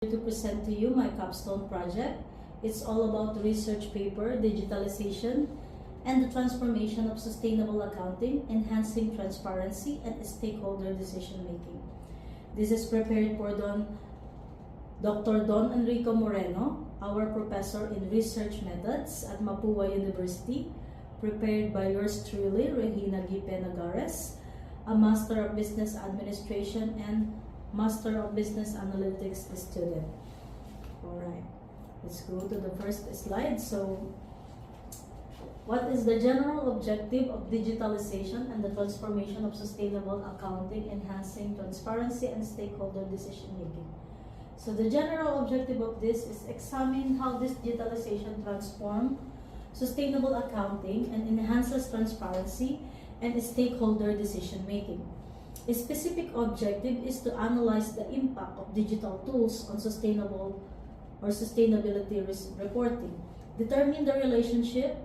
To present to you my capstone project. It's all about the research paper, digitalization, and the transformation of sustainable accounting, enhancing transparency and stakeholder decision making. This is prepared for Dr. Don Enrico Moreno, our professor in research methods at Mapua University, prepared by yours truly, Regina Gipe Nagares, a Master of Business Administration and Master of Business Analytics student. Alright, let's go to the first slide. So, what is the general objective of digitalization and the transformation of sustainable accounting, enhancing transparency and stakeholder decision making? So, the general objective of this is examine how this digitalization transforms sustainable accounting and enhances transparency and stakeholder decision making. A specific objective is to analyze the impact of digital tools on sustainability reporting, determine the relationship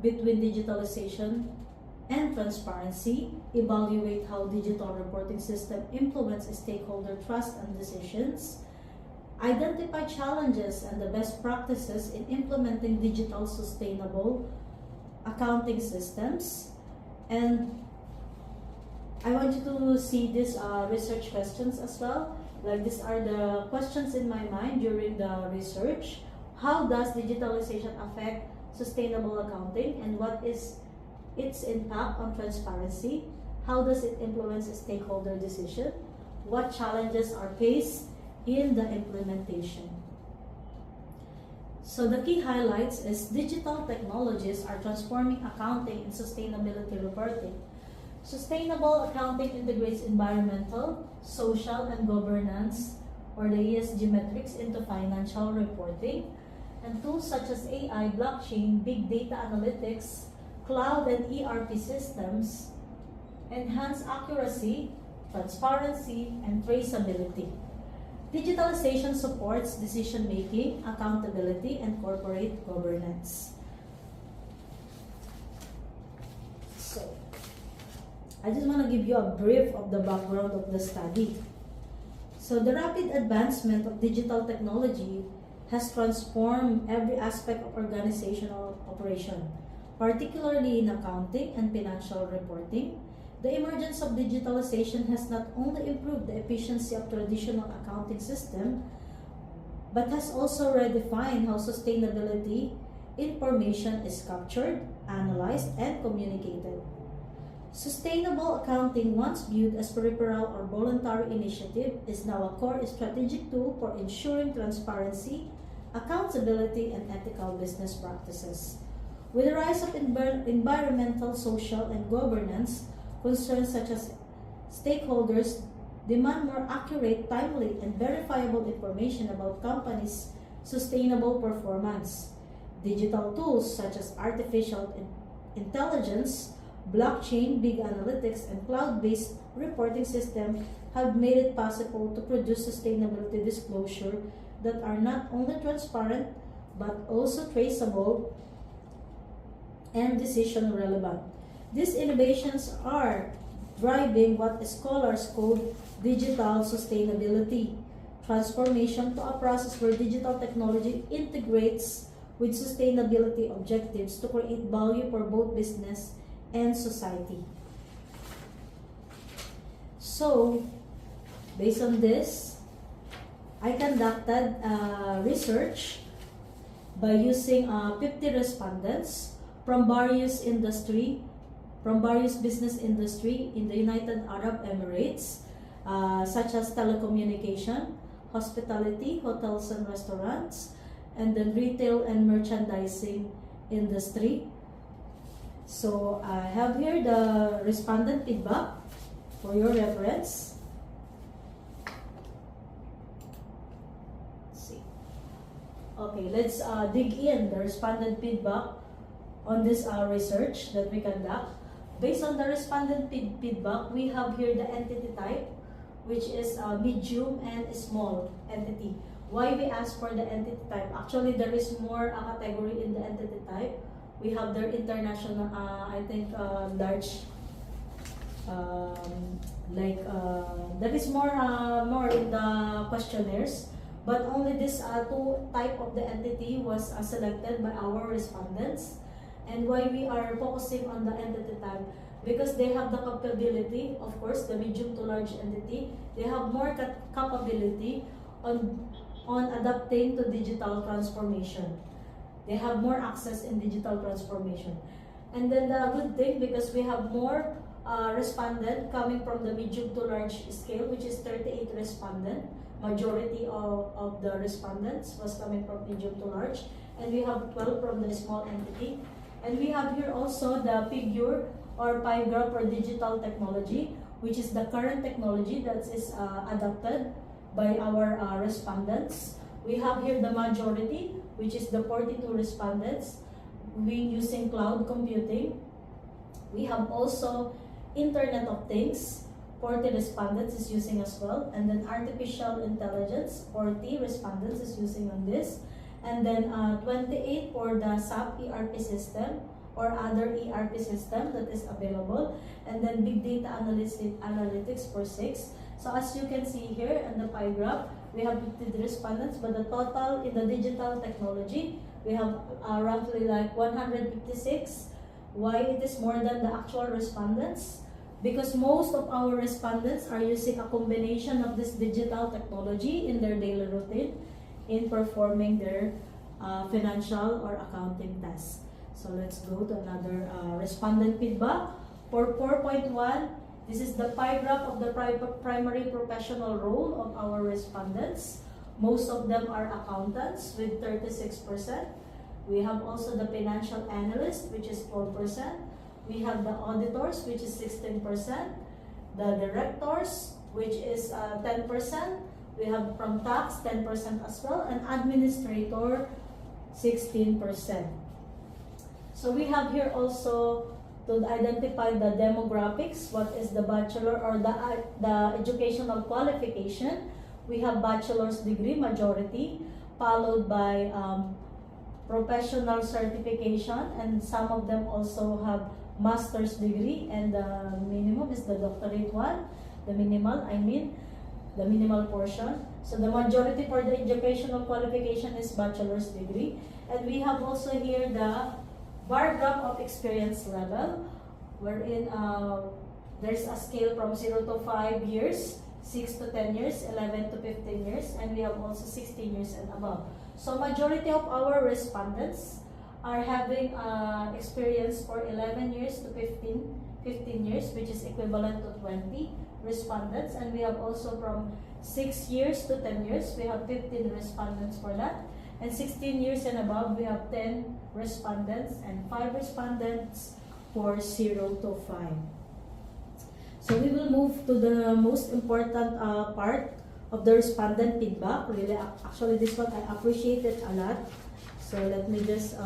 between digitalization and transparency, evaluate how digital reporting system influence stakeholder trust and decisions, identify challenges and the best practices in implementing digital sustainable accounting systems, and I want you to see these research questions as well. Like, these are the questions in my mind during the research. How does digitalization affect sustainable accounting, and what is its impact on transparency? How does it influence stakeholder decision? What challenges are faced in the implementation? So the key highlights is digital technologies are transforming accounting and sustainability reporting. Sustainable accounting integrates environmental, social, and governance, or the ESG metrics, into financial reporting. And tools such as AI, blockchain, big data analytics, cloud and ERP systems enhance accuracy, transparency, and traceability. Digitalization supports decision-making, accountability, and corporate governance. So, I just want to give you a brief of the background of the study. So, the rapid advancement of digital technology has transformed every aspect of organizational operation, particularly in accounting and financial reporting. The emergence of digitalization has not only improved the efficiency of traditional accounting system, but has also redefined how sustainability information is captured, analyzed, and communicated. Sustainable accounting, once viewed as peripheral or voluntary initiative, is now a core strategic tool for ensuring transparency, accountability, and ethical business practices. With the rise of environmental, social, and governance concerns, such as stakeholders demand more accurate, timely, and verifiable information about companies' sustainable performance. Digital tools such as artificial intelligence, blockchain, big analytics, and cloud-based reporting systems have made it possible to produce sustainability disclosure that are not only transparent but also traceable and decision relevant. These innovations are driving what scholars call digital sustainability transformation to a process where digital technology integrates with sustainability objectives to create value for both business and society. So, based on this, I conducted research by using 50 respondents from various business industry in the United Arab Emirates, such as telecommunication, hospitality, hotels and restaurants, and then retail and merchandising industry. So I have here the respondent feedback for your reference. Let's see. Okay, let's dig in the respondent feedback on this research that we conduct. Based on the respondent feedback, we have here the entity type, which is medium and small entity. Why we ask for the entity type? Actually, there is more category in the entity type. We have their international, large, there is more in the questionnaires. but only this two type of the entity was selected by our respondents. And why we are focusing on the entity type? Because they have the capability, of course, the medium to large entity, they have more capability on adapting to digital transformation. They have more access in digital transformation. And then the good thing, because we have more respondent coming from the medium to large scale, which is 38 respondent. Majority of the respondents was coming from medium to large. And we have 12 from the small entity. And we have here also the figure or pie graph for digital technology, which is the current technology that is adopted by our respondents. We have here the majority, which is the 42 respondents, using cloud computing. We have also Internet of Things, 40 respondents is using as well. And then artificial intelligence, 40 respondents is using on this. And then 28 for the SAP ERP system or other ERP system that is available. And then big data analytics for 6. So as you can see here in the pie graph, we have 50 respondents, but the total in the digital technology, we have roughly like 156. Why it is more than the actual respondents? Because most of our respondents are using a combination of this digital technology in their daily routine in performing their financial or accounting tasks. So let's go to another respondent feedback. For 4.1, this is the pie graph of the primary professional role of our respondents. Most of them are accountants with 36%. We have also the financial analyst, which is 12%. We have the auditors, which is 16%. The directors, which is 10%. We have from tax, 10% as well. And administrator, 16%. So we have here also to identify the demographics. What is the bachelor or the educational qualification? We have bachelor's degree, majority, followed by professional certification, and some of them also have master's degree, and the minimum is the doctorate one, the minimal portion. So the majority for the educational qualification is bachelor's degree. And we have also here the bar graph of experience level, wherein there's a scale from 0 to 5 years, 6 to 10 years, 11 to 15 years, and we have also 16 years and above. So majority of our respondents are having experience for 11 years to 15 years, which is equivalent to 20 respondents. And we have also from 6 years to 10 years, we have 15 respondents for that. And 16 years and above, we have 10 respondents and 5 respondents for 0 to 5. So we will move to the most important part of the respondent feedback. Really, actually this one I appreciate it a lot. So let me just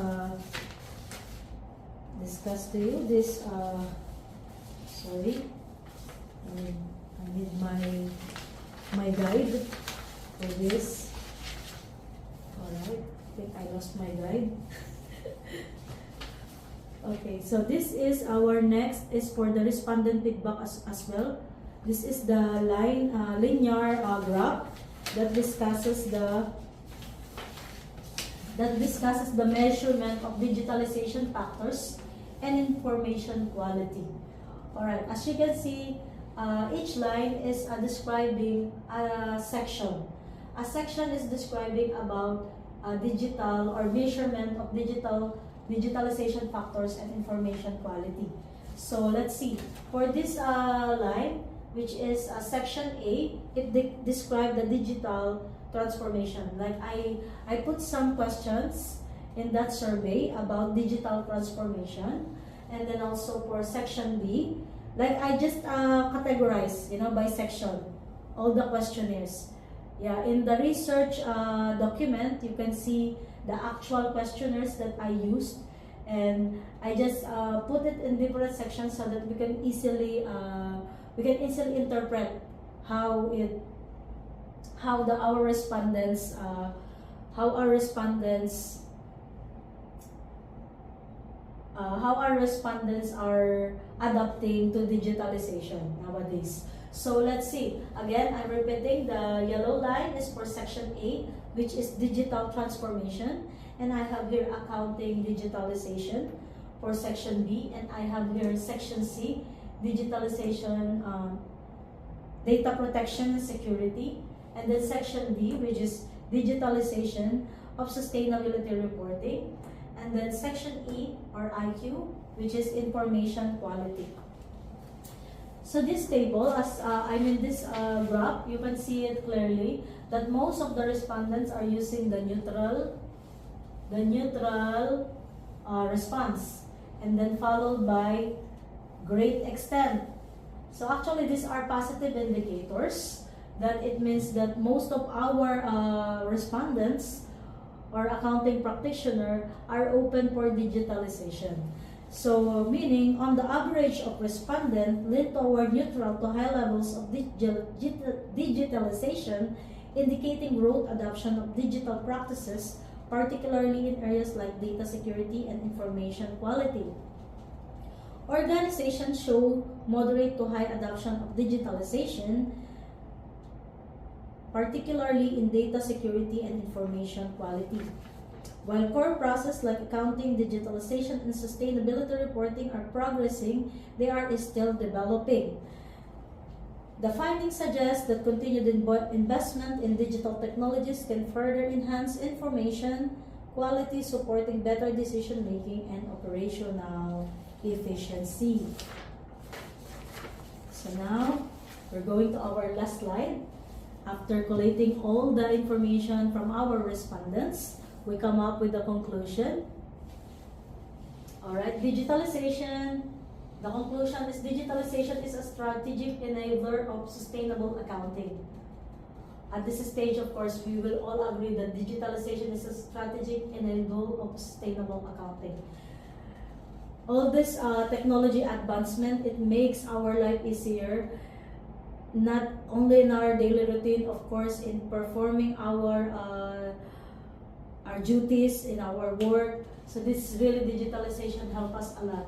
discuss to you this. Sorry, I need my guide for this. Alright, I think I lost my guide. Okay, so this is our next is for the respondent feedback as well. This is the linear graph that discusses the measurement of digitalization factors and information quality. Alright, as you can see, each line is describing a section. A section is describing about digital or measurement of digitalization factors and information quality. So let's see. For this line, which is section A, it describes the digital transformation. Like I put some questions in that survey about digital transformation. And then also for section B, like I just categorize, by section, all the questionnaires. Yeah, in the research document, you can see the actual questionnaires that I used, and I just put it in different sections so that we can easily interpret how our respondents are adapting to digitalization nowadays. So let's see. Again, I'm repeating, the yellow line is for section A, which is digital transformation. And I have here accounting digitalization for section B. And I have here section C, digitalization, data protection and security. And then section D, which is digitalization of sustainability reporting. And then section E, or IQ, which is information quality. So this table, this graph, you can see it clearly that most of the respondents are using the neutral response, and then followed by great extent. So actually these are positive indicators that it means that most of our respondents or accounting practitioner are open for digitalization. So meaning on the average of respondent lean toward neutral to high levels of digitalization, indicating growth adoption of digital practices, particularly in areas like data security and information quality. Organizations show moderate to high adoption of digitalization, particularly in data security and information quality. While core processes like accounting, digitalization, and sustainability reporting are progressing, they are still developing. The findings suggest that continued investment in digital technologies can further enhance information quality, supporting better decision-making and operational efficiency. So now, we're going to our last slide. After collating all the information from our respondents, we come up with the conclusion. Alright, digitalization. The conclusion is digitalization is a strategic enabler of sustainable accounting. At this stage, of course, we will all agree that digitalization is a strategic enabler of sustainable accounting. All this technology advancement, it makes our life easier, not only in our daily routine, of course, in performing our duties in our work. So this really digitalization help us a lot.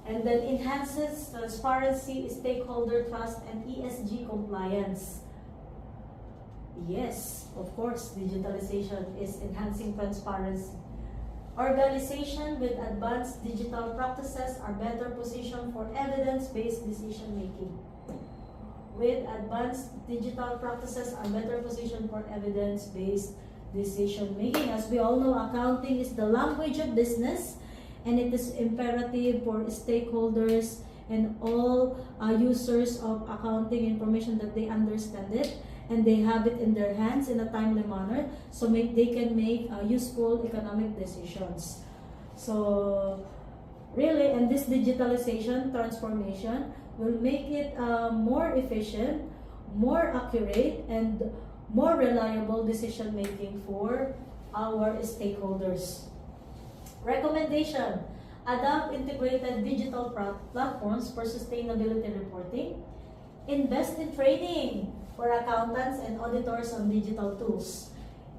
And then enhances transparency, stakeholder trust, and ESG compliance. Yes, of course, digitalization is enhancing transparency. Organizations with advanced digital practices are better positioned for evidence-based decision making. With advanced digital practices are better positioned for evidence-based decision making. As we all know, accounting is the language of business, and it is imperative for stakeholders and all users of accounting information that they understand it and they have it in their hands in a timely manner, so they can make useful economic decisions. So really, and this digitalization transformation will make it more efficient, more accurate, and more reliable decision making for our stakeholders. Recommendation: adopt integrated digital platforms for sustainability reporting. Invest in training for accountants and auditors on digital tools.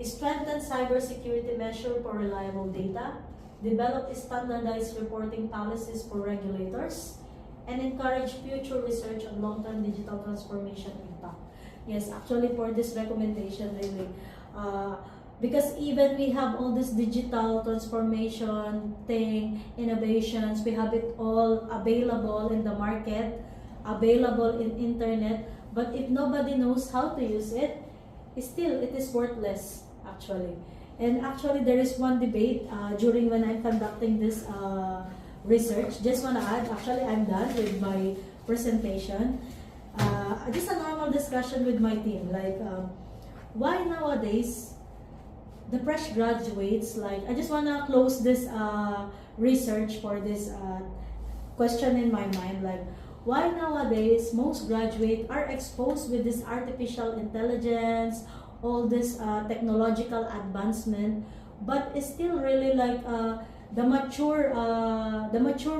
Strengthen cybersecurity measures for reliable data. Develop standardized reporting policies for regulators. And encourage future research on long-term digital transformation impact. Yes, actually for this recommendation, really, because even we have all this digital transformation thing, innovations, we have it all available in the market, available in internet, but if nobody knows how to use it, still it is worthless actually. And actually there is one debate during when I'm conducting this research. Just want to add, actually I'm done with my presentation. Just a normal discussion with my team, like why nowadays the fresh graduates, like I just want to close this research for this question in my mind, like why nowadays most graduates are exposed with this artificial intelligence, all this technological advancement, but it's still really like the mature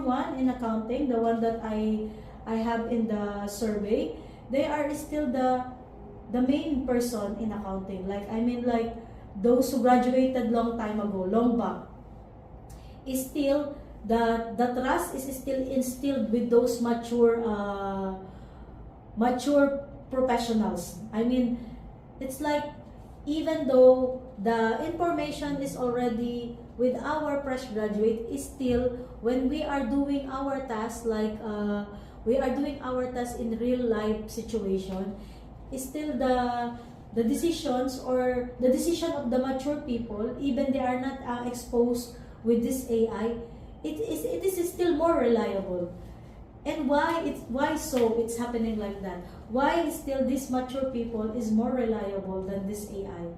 one in accounting, the one that I have in the survey, they are still the main person in accounting. Like I mean, like those who graduated long time ago, long back, is still the trust is still instilled with those mature mature professionals. I mean, it's like even though the information is already with our fresh graduate, is still when we are doing our tasks, like we are doing our tasks in real life situation, is still the decisions or the decision of the mature people, even they are not exposed with this AI, it is still more reliable. And why so it's happening like that? Why still this mature people is more reliable than this AI?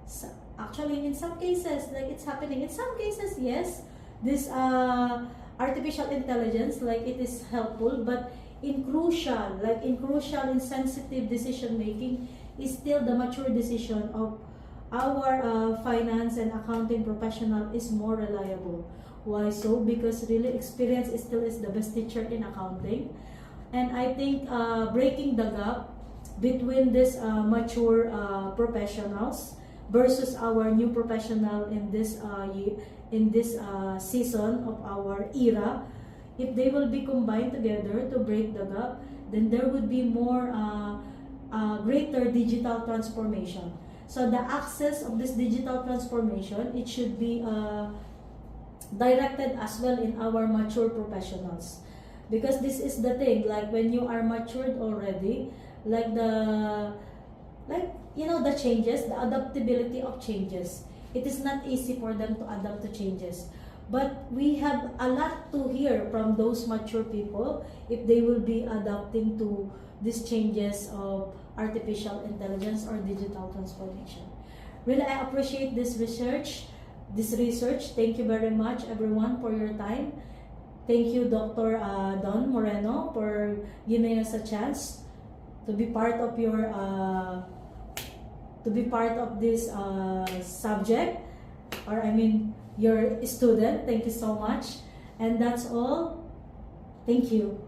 So, actually, in some cases, like it's happening. In some cases, yes, this artificial intelligence, like it is helpful, but in crucial, in sensitive decision making, is still the mature decision of our finance and accounting professional is more reliable. Why so? Because really experience is still is the best teacher in accounting. And I think breaking the gap between this mature professionals versus our new professional in this season of our era, if they will be combined together to break the gap, then there would be more greater digital transformation. So the access of this digital transformation, it should be directed as well in our mature professionals, because this is the thing, like when you are matured already, like the changes, the adaptability of changes, it is not easy for them to adapt to changes. But we have a lot to hear from those mature people if they will be adapting to these changes of artificial intelligence or digital transformation. Really, I appreciate this research. Thank you very much, everyone, for your time. Thank you, Dr. Don Moreno, for giving us a chance to be part of your this subject, or I mean your student. Thank you so much, and that's all. Thank you.